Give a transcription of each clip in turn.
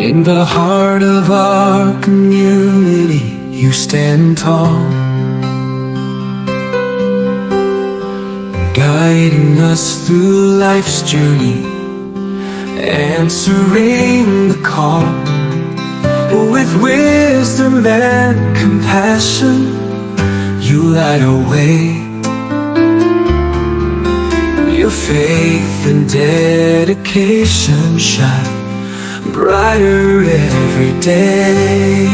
In the heart of our community, you stand tall, guiding us through life's journey, answering the call. With wisdom and compassion, you light our way. Your faith and dedication shine brighter every day.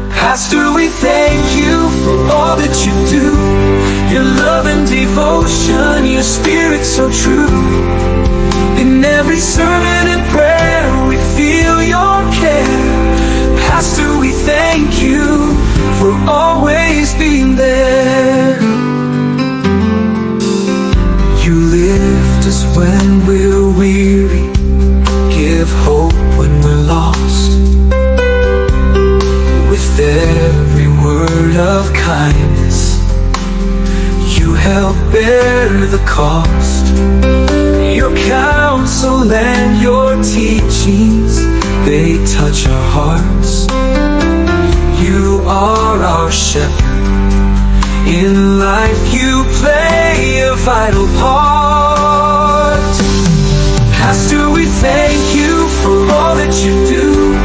Pastor, we thank you for all that you do. Your love and devotion, your spirit so true. In every sermon and prayer we feel your care. Pastor, we thank you for always being there. You lift us when we're weary, give hope when we're lost. With every word of kindness, you help bear the cost. Your counsel and your teachings, they touch our hearts. You are our shepherd. In life you play a vital part. Pastor, we thank you for all that you do.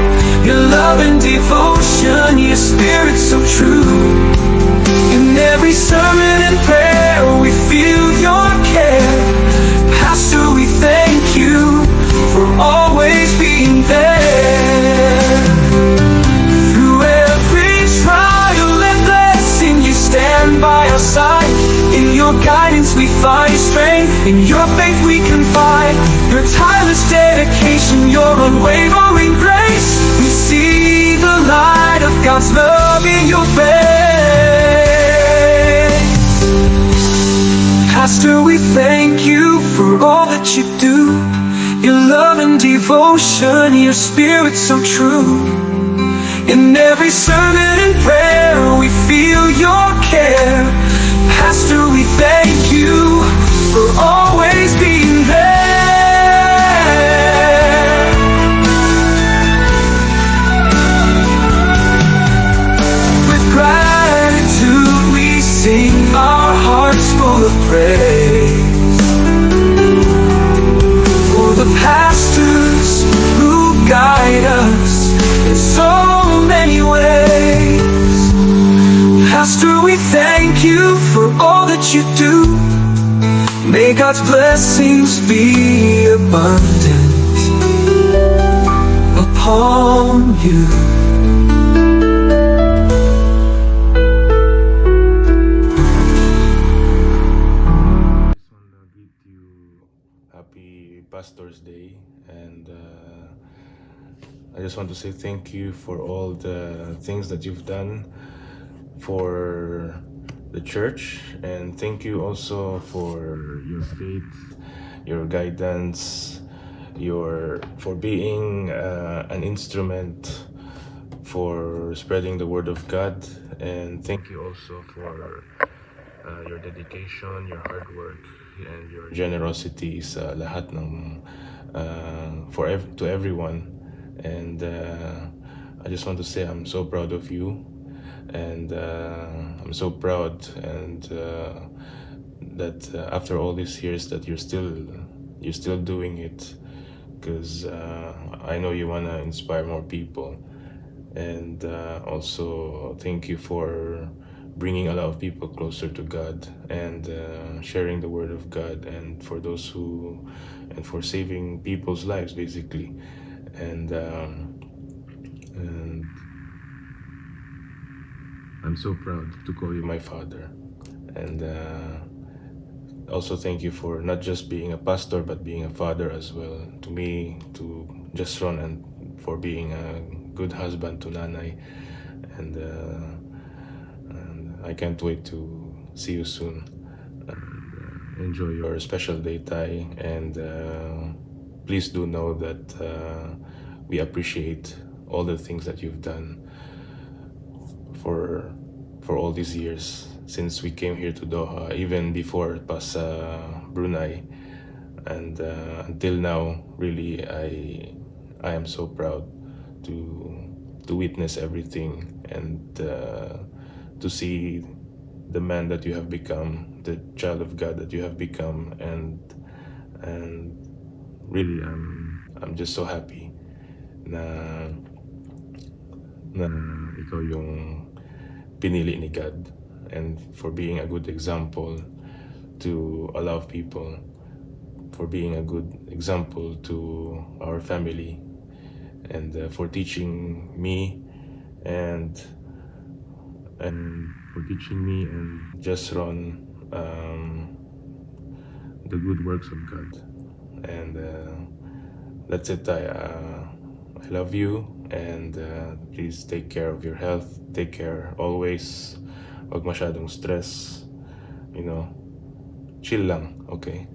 Your love and devotion, your spirit so true. In every sermon and prayer we feel your care. Pastor, we thank you for always being there. Through every trial and blessing, you stand by our side. In your guidance we find strength, in your faith we confide. Your tireless dedication, your unwavering grace, we see the light of God's love in your face. Pastor, we thank you for all that you do. Your love and devotion, your spirit so true. In every sermon and prayer we feel your care. Pastor, we thank you for always being there. With gratitude we sing, our hearts full of praise. For the pastors who guide us in so many ways. Pastor, we thank you for all that you do. May God's blessings be abundant upon you. Happy Pastor's Day, and I just want to say thank you for all the things that you've done for the church, and thank you also for your faith, your guidance, for being an instrument for spreading the word of God, and thank you also for your dedication, your hard work, and your generosity sa lahat ng to everyone. And I just want to say I'm so proud of you, and I'm so proud and that after all these years that you're still doing it, because I know you want to inspire more people. And also thank you for bringing a lot of people closer to God, and sharing the word of God, and for saving people's lives basically. And I'm so proud to call you my father. And also thank you for not just being a pastor but being a father as well to me, to Jesron, and for being a good husband to Nanay. And I can't wait to see you soon. Enjoy your special day, Tay, and please do know that we appreciate all the things that you've done for all these years since we came here to Doha, even before Brunei, and until now. Really, I am so proud to witness everything and to see the man that you have become, the child of God that you have become, and really I'm just so happy na na ikaw yung pinili ni God, and for being a good example to a lot of people, for being a good example to our family, and for teaching me and for teaching me and Jesron the good works of God. And that's it. I love you, and please take care of your health. Take care always. Wag masyadong stress. You know, chill lang, okay?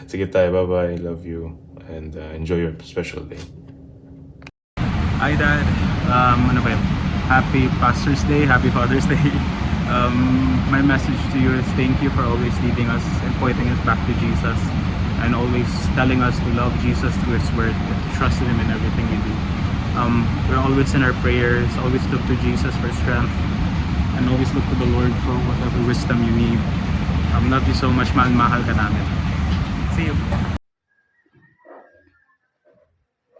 Sige tayo, bye-bye. Love you, and enjoy your special day. Hi Dad, ano ba yun? Happy Pastor's Day, Happy Father's Day. My message to you is thank you for always leading us and pointing us back to Jesus, and always telling us to love Jesus through His Word and to trust in Him in everything we do. We're always in our prayers, always look to Jesus for strength, and always look to the Lord for whatever wisdom you need. Love you so much, mahal ka namin. See you.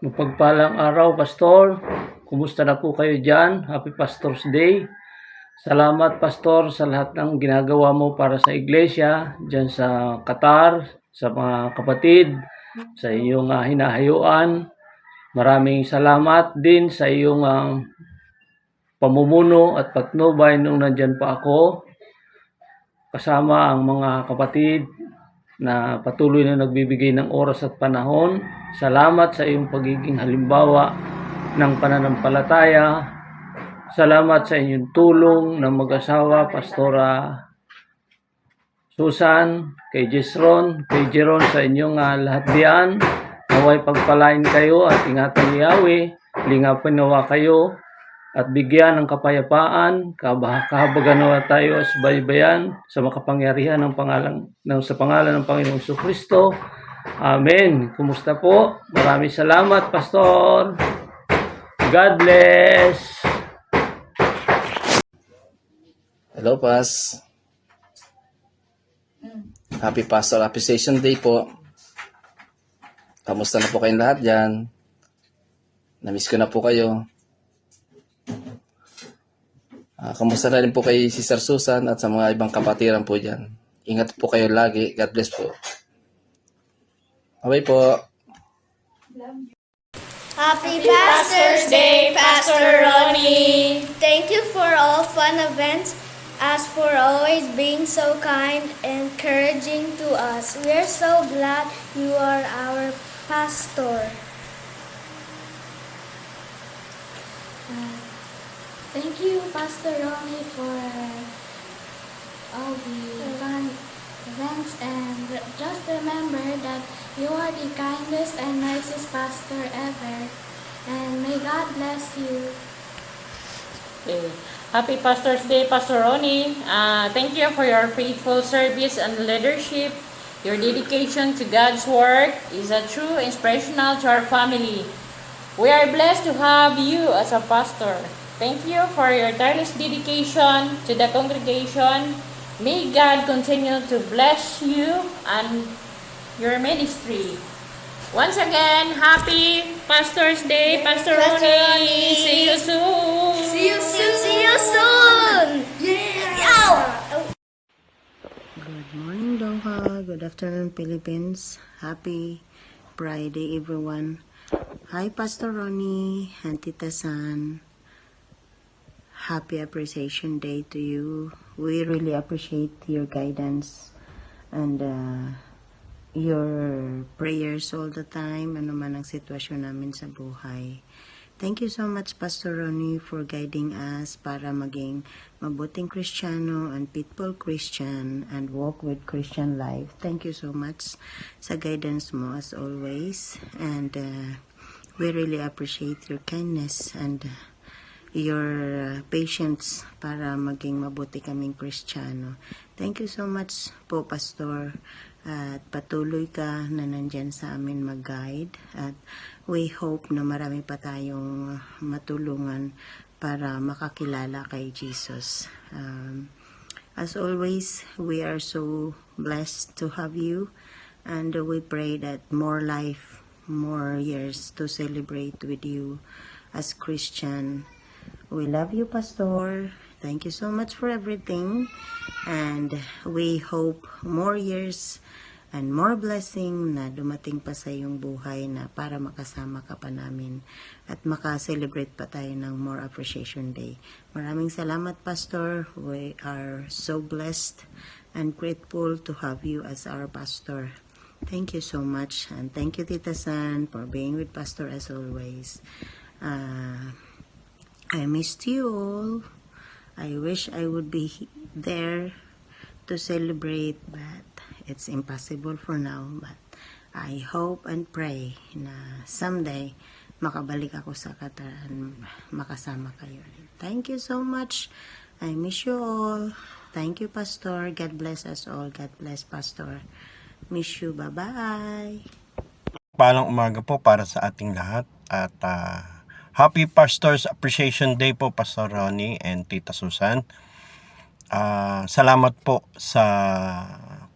Mapagpalang araw, Pastor. Kumusta na po kayo dyan? Happy Pastor's Day. Salamat, Pastor, sa lahat ng ginagawa mo para sa iglesia, dyan sa Qatar, sa mga kapatid, sa iyong hinahayuan. Maraming salamat din sa iyong pamumuno at patnubay nung nandyan pa ako. Kasama ang mga kapatid na patuloy na nagbibigay ng oras at panahon. Salamat sa iyong pagiging halimbawa ng pananampalataya. Salamat sa inyong tulong ng mag-asawa, Pastora Susan, kay Jesron, kay Jeron, sa inyong lahat diyan. Naway pagpalain kayo at ingatan ni Yahweh. Lingapin nawa kayo at bigyan ng kapayapaan, kahabagan nawa tayo sa baybayan sa makapangyarihan sa pangalan ng Panginoong Jesucristo. Amen. Kumusta po? Maraming salamat, Pastor. God bless. Hello, Pas. Happy Pastor Appreciation Day po. Kamusta na po kayong lahat dyan? Namiss ko na po kayo. Kamusta na rin po kay Sister Susan at sa mga ibang kapatiran po dyan. Ingat po kayo lagi. God bless po. Bye po. Happy Pastor's Day, Pastor Ronnie! Thank you for all fun events, as for always being so kind and encouraging to us. We're so glad you are our pastor. Thank you, Pastor Ronnie, for all the fun events, and just remember that you are the kindest and nicest pastor ever, and may God bless you. Okay. Happy Pastor's Day, Pastor Ronnie. Thank you for your faithful service and leadership. Your dedication to God's work is a true inspirational to our family. We are blessed to have you as a pastor. Thank you for your tireless dedication to the congregation. May God continue to bless you and your ministry. Once again, happy Pastor's Day, Pastor Ronnie. See you soon. See you soon! See you soon! Yeah! Good morning, Dongha. Good afternoon, Philippines. Happy Friday, everyone. Hi, Pastor Ronnie and Tita San. Happy Appreciation Day to you. We really appreciate your guidance and your prayers all the time, ano man ang sitwasyon namin sa buhay. Thank you so much, Pastor Ronnie, for guiding us para maging mabuting Kristiyano and faithful Christian and walk with Christian life. Thank you so much sa guidance mo as always, and we really appreciate your kindness and your patience para maging mabuti kaming Kristiyano. Thank you so much po, Pastor. at patuloy ka na nandyan sa amin mag-guide, at we hope na marami pa tayong matulungan para makakilala kay Jesus. As always, we are so blessed to have you, and we pray that more life, more years to celebrate with you as Christian. We love you, Pastor. Thank you so much for everything, and we hope more years and more blessing na dumating pa sa iyong buhay na para makasama ka pa namin at makaselebrate pa tayo ng more appreciation day. Maraming salamat, Pastor. We are so blessed and grateful to have you as our pastor. Thank you so much, and thank you, Tita San, for being with Pastor as always. I missed you all. I wish I would be there to celebrate, but it's impossible for now. But I hope and pray na someday makabalik ako sa Qatar and makasama kayo. Thank you so much. I miss you all. Thank you, Pastor. God bless us all. God bless, Pastor. Miss you. Bye-bye. Palang umaga po para sa ating lahat, at Happy Pastor's Appreciation Day po, Pastor Ronnie and Tita Susan. Salamat po sa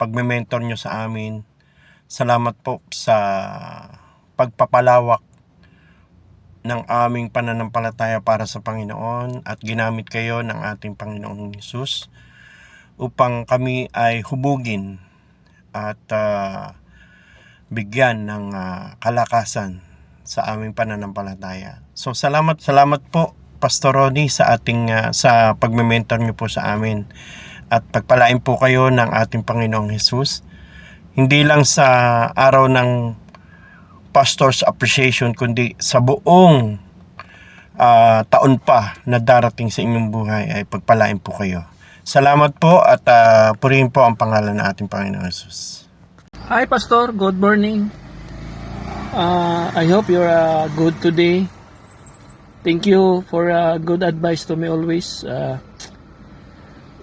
pagme-mentor nyo sa amin. Salamat po sa pagpapalawak ng aming pananampalataya para sa Panginoon, at ginamit kayo ng ating Panginoong Hesus upang kami ay hubugin at bigyan ng kalakasan sa aming pananampalataya. So salamat po, Pastor Ronnie, sa ating sa pagme-mentor niyo po sa amin, at pagpalain po kayo ng ating Panginoong Hesus, hindi lang sa araw ng Pastor's Appreciation, kundi sa buong taon pa na darating sa inyong buhay ay pagpalain po kayo. Salamat po, at purihin po ang pangalan ng ating Panginoong Hesus. Hi, Pastor. Good morning. I hope you're good today. Thank you for good advice to me always.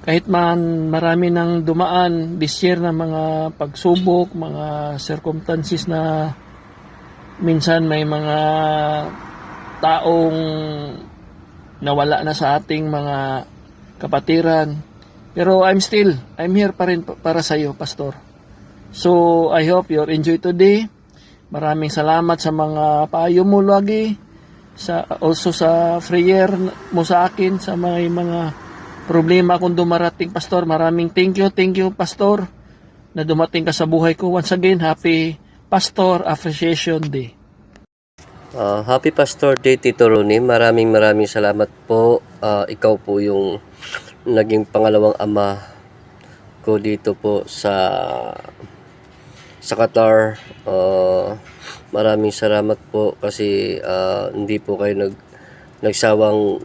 Kahit man marami nang dumaan this year na mga pagsubok, mga circumstances na minsan may mga taong nawala na sa ating mga kapatiran. Pero I'm here pa rin para sa iyo, Pastor. So I hope you enjoy today. Maraming salamat sa mga payo mo lagi, also sa prayer mo sa akin sa mga problema kung dumarating, Pastor. Maraming thank you, Pastor, na dumating ka sa buhay ko. Once again, happy Pastor Appreciation Day. Happy Pastor Day, Tito Ronnie. Maraming salamat po. Ikaw po yung naging pangalawang ama ko dito po sa Qatar. Maraming salamat po kasi hindi po kayo nagsawang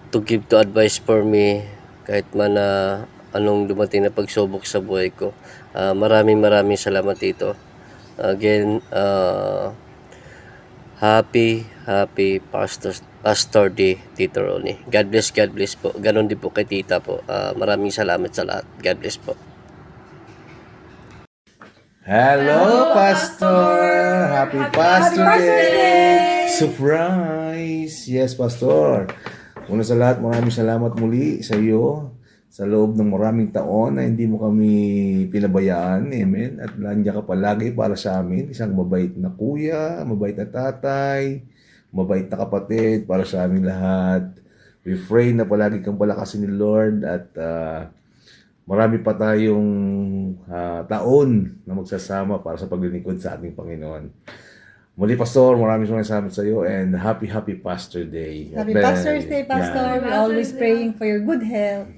to give to advice for me kahit man anong dumating na pagsubok sa buhay ko. Maraming salamat dito. Again, happy Pastor Day, Tito Ronnie. God bless po. Ganon din po kay Tita po. Maraming salamat sa lahat. God bless po. Hello, Pastor! Happy Pastor Day! Surprise! Yes, Pastor. Una sa lahat, maraming salamat muli sa iyo sa loob ng maraming taon na hindi mo kami pinabayaan. Amen. At nandiyan ka palagi para sa amin. Isang mabait na kuya, mabait na tatay, mabait na kapatid para sa amin lahat. We pray na palagi kang palakasin ni Lord, at marami pa tayong taon na magsasama para sa paglilingkod sa ating Panginoon. Muli, Pastor, maraming salamat sa iyo, and happy Pastor Day. Happy Pastor's Day, Pastor. Yeah. We're always praying for your good health.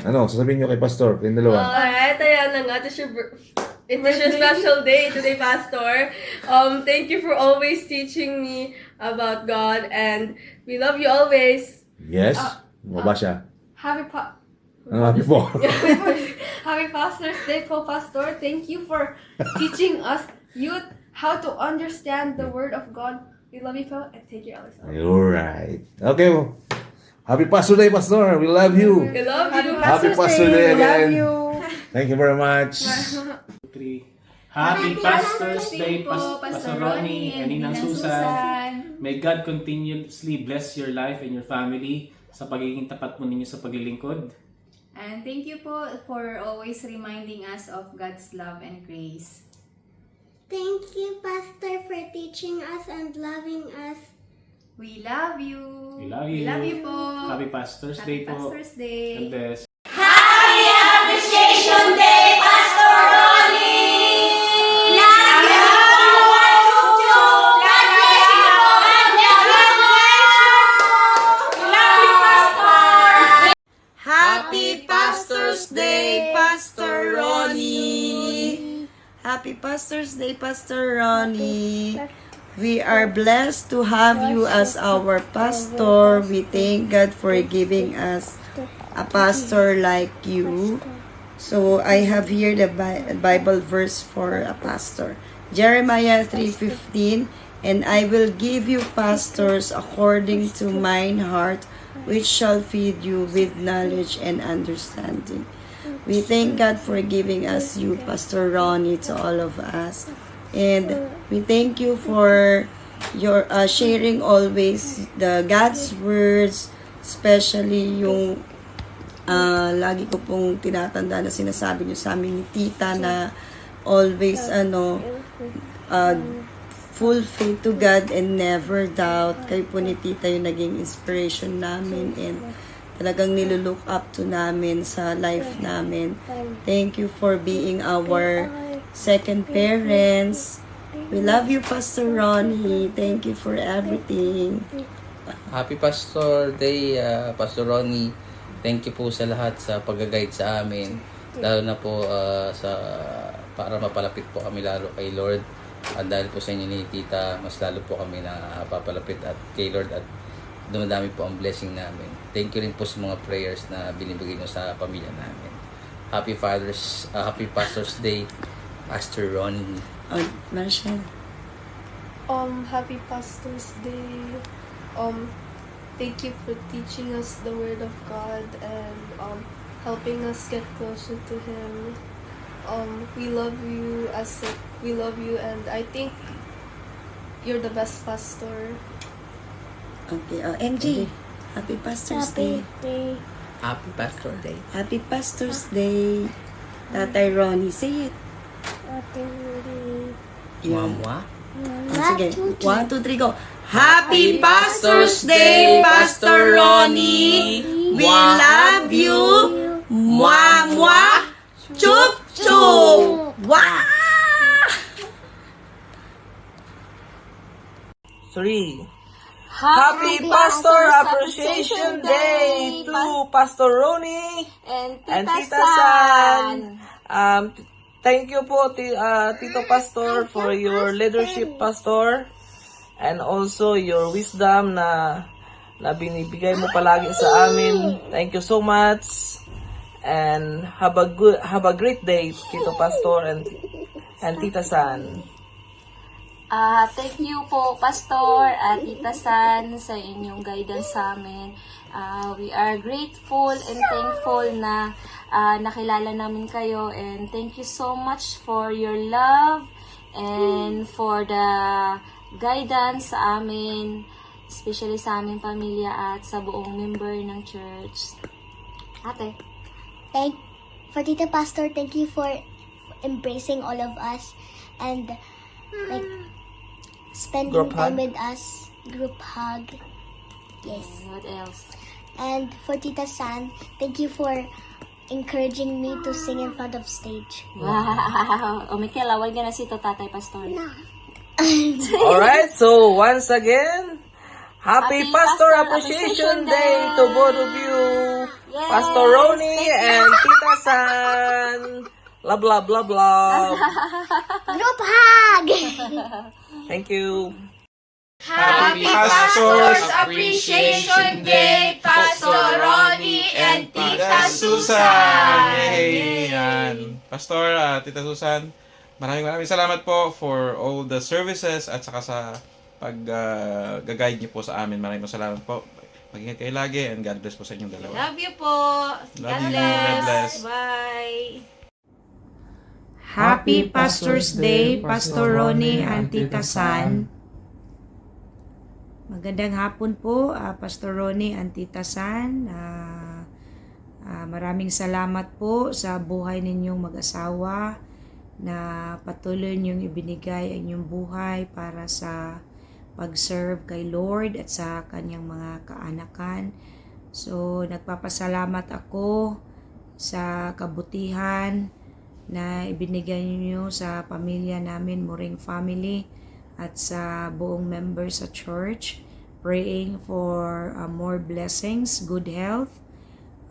Ano, sasabihin niyo kay Pastor, kayong dalawa? Alright, ayan na nga. It's your special day today, Pastor. Thank you for always teaching me about God, and we love you always. Yes? Maba siya? Happy po? Happy Pastor's Day po, Pastor. Thank you for teaching us youth how to understand the Word of God. We love you po, and take care of yourself. Alright. Okay. Happy Pastor Day, Pastor. We love you. We love you. Happy Pastor Day again. We love you. Thank you very much. 3. Happy Pastor's Day, Pastor Ronnie and Ninang Susan. May God continuously bless your life and your family sa pagiging tapat mo ninyo sa paglilingkod. And thank you po for always reminding us of God's love and grace. Thank you, Pastor, for teaching us and loving us. We love you. We love you. We love you po. Happy Pastor's Day Happy po. Pastor's Day. God bless. Happy Appreciation Day, Pastor Ronnie! Love you! God bless you! Love you, Pastor! Happy Pastor's Day, Pastor Ronnie! Happy Pastor's Day, Pastor Ronnie! We are blessed to have you as our pastor. We thank God for giving us a pastor like you. So I have here the Bible verse for a pastor. Jeremiah 3:15, and I will give you pastors according to mine heart, which shall feed you with knowledge and understanding. We thank God for giving us you, Pastor Ronnie, to all of us. And we thank you for your sharing always the God's words, especially yung lagi ko pong tinatanda na sinasabi niyo sa amin ni Tita na always full faith to God and never doubt. Kayo po ni Tita yung naging inspiration namin and talagang nilulook up to namin sa life namin. Thank you for being our second parents. We love you, Pastor Ronnie. Thank you for everything. Happy Pastor Day, Pastor Ronnie. Thank you po sa lahat sa pag-guide sa amin. Lalo na po para mapalapit po kami lalo kay Lord. At dahil po sa inyo ni Tita, mas lalo po kami na papalapit at kay Lord at dumadami po ang blessing namin. Thank you rin po sa mga prayers na binibigay nyo sa pamilya namin. Happy Pastor's Day, Pastor Ronnie. Marshall. Happy Pastor's Day. Thank you for teaching us the Word of God and helping us get closer to Him. We love you and I think you're the best pastor. Okay, MJ. Happy Pastor's Day. Happy Pastor Day. Happy Pastor's Day. Tatay Ronnie, say it. Mwa. Sige. 1, 2, 3, go. Happy Pastor's Day, Pastor Ronnie. We love you. Mwah, mwah. Chup, chup. Wah! 3. Happy Pastor Appreciation Day to Pastor Ronnie and Tita San. Thank you po, Tito Pastor, for your leadership, Pastor, and also your wisdom na binibigay mo palagi sa amin. Thank you so much, and have a great day, Tito Pastor and Tita San. Thank you po, Pastor at Tita San, sa inyong guidance sa amin. We are grateful and thankful na nakilala namin kayo, and thank you so much for your love and for the guidance sa amin, especially sa aming pamilya at sa buong member ng church. Ate. For Tita Pastor, thank you for embracing all of us and spending Group time hug? with us. Group hug. Yes. What else? And for Tita San, thank you for encouraging me to sing in front of stage. Wow! O Mikel, awal ka na si Tatay Pastor. Alright, so once again, Happy Pastor Appreciation Day to both of you, Yes, Pastor Ronnie and Tita San. Love, love, love, love. Group hug! Thank you. Happy Pastor's Appreciation Day, Pastor Ronnie and Tita Susan! Yay! Yan. Pastor, Tita Susan, maraming salamat po for all the services at saka sa pag-guide niyo po sa amin. Maraming salamat po. Mag-ingat kayo lagi and God bless po sa inyong dalawa. Love you po. Love God you. bless. God bless. Bye. Happy Pastor's Day, Pastor Ronnie and Tita San. Magandang hapon po, Pastor Ronnie and Tita San. Maraming salamat po sa buhay ninyong mag-asawa na patuloy niyong ibinigay ang inyong buhay para sa pag-serve kay Lord at sa kanyang mga kaanakan. So, nagpapasalamat ako sa kabutihan na ibinigay niyo sa pamilya namin, Moring family, at sa buong members sa church, praying for more blessings, good health,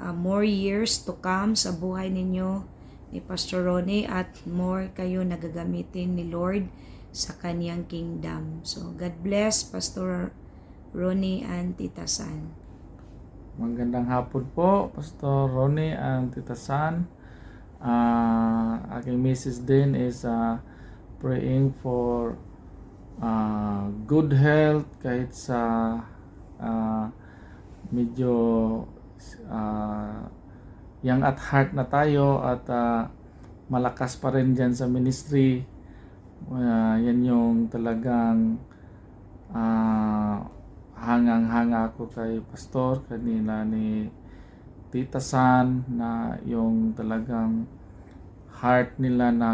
more years to come sa buhay ninyo ni Pastor Ronnie, at more kayo nagagamitin ni Lord sa kanyang kingdom. So, God bless Pastor Ronnie and Tita San. Magandang hapon po, Pastor Ronnie and Tita San. Aking message din is praying for good health kahit sa medyo young at heart na tayo, at malakas pa rin dyan sa ministry. Yan yung talagang hangang-hanga ako kay Pastor kanina ni Tita San, na yung talagang heart nila na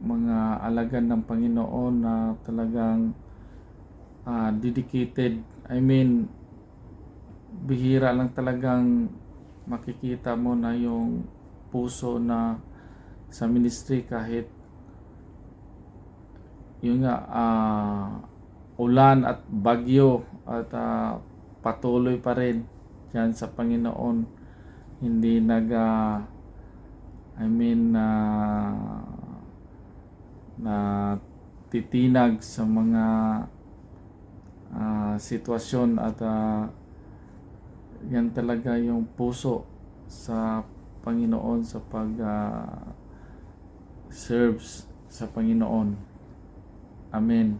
mga alagad ng Panginoon na talagang dedicated. I mean, bihira lang talagang makikita mo na yung puso na sa ministry, kahit yun nga, ulan at bagyo, at patuloy pa rin dyan sa Panginoon. Hindi na titinag sa mga sitwasyon, at yan talaga yung puso sa Panginoon sa pag serves sa Panginoon. Amen.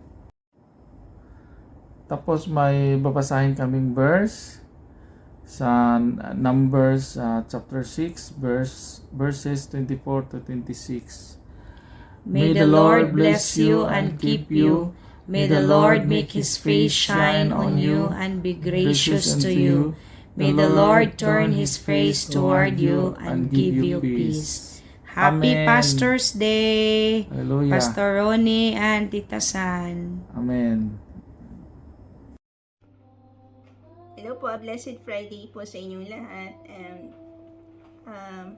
Tapos may babasahin kaming verse sa Numbers chapter 6 verses 24 to 26. May the Lord bless you and keep you. May the Lord make His face shine on you and be gracious to you. May the Lord turn His face toward you and give you peace. Happy Amen. Pastor's Day, Hallelujah. Pastor Ronnie and Tita San. Amen. Hello po, Blessed Friday po sa inyong lahat. And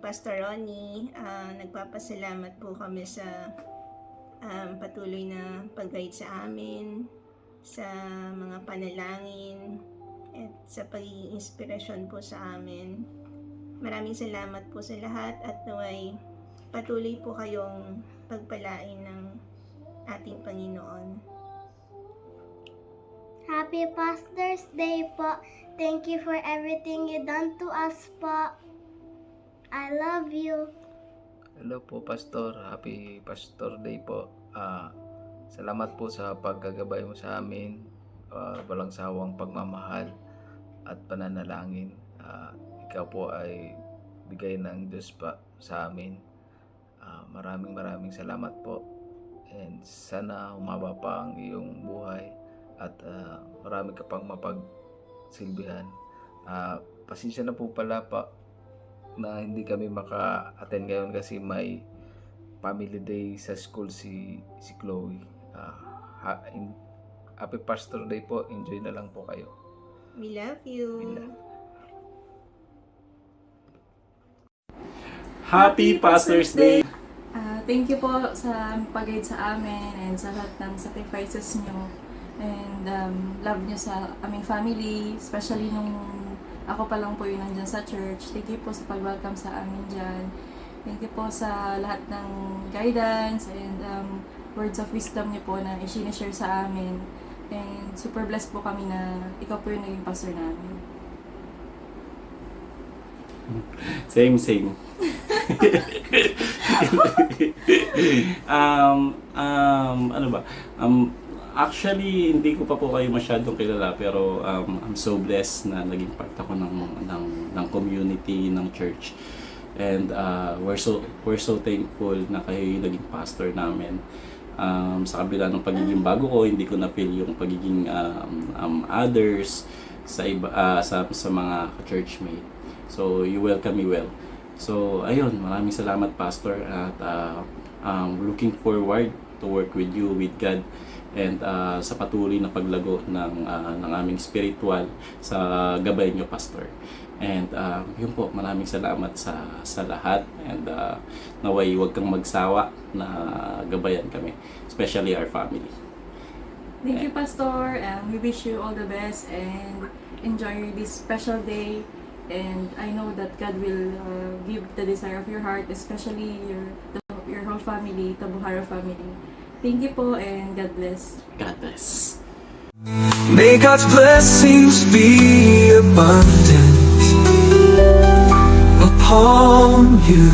Pastor Ronnie, nagpapasalamat po kami sa patuloy na pag-guide sa amin, sa mga panalangin, at sa pagiging inspirasyon po sa amin. Maraming salamat po sa lahat, at naway patuloy po kayong pagpalain ng ating Panginoon. Happy Pastor's Day po. Thank you for everything you done to us po. I love you. Hello po, Pastor. Happy Pastor Day po. Salamat po sa paggagabay mo sa amin, walang sawang pagmamahal at pananalangin. Ikaw po ay bigay ng Diyos pa sa amin. Maraming salamat po, and sana humaba pa ang iyong buhay, at marami ka pang mapagsilbihan. Pasensya na po pala pa na hindi kami maka-attend ngayon kasi may family day sa school si Chloe. Happy Pastor Day po. Enjoy na lang po kayo. We love you. Happy Pastor's Day! Thank you po sa pag-guide sa amin and sa lahat ng sacrifices nyo, and love nyo sa aming family, especially nung ako pa lang po yun nandyan sa church. Thank you po sa pag-welcome sa amin dyan. Thank you po sa lahat ng guidance and words of wisdom nyo po na i-share sa amin. And super blessed po kami na ikaw po yung naging pastor namin. Same. Ano ba? Actually, hindi ko pa po kayo masyadong kilala, pero I'm so blessed na naging part ako ng community ng church. And we're so thankful na kayo yung naging pastor namin. Sa kabila ng pagiging bago ko, hindi ko na feel yung pagiging others sa iba, sa mga churchmate. So you welcome me well. So ayun, maraming salamat pastor, at looking forward to work with you, with God, and sa patuloy na paglago ng aming spiritual sa gabay niyo pastor. And yun po, maraming salamat sa lahat, and naway huwag kang magsawa na gabayan kami, especially our family. Thank you, Pastor. We wish you all the best and enjoy this special day. And I know that God will give the desire of your heart, especially your whole family, Tabuharo family. Thank you po, and God bless. God bless. May God's blessings be abundant upon you.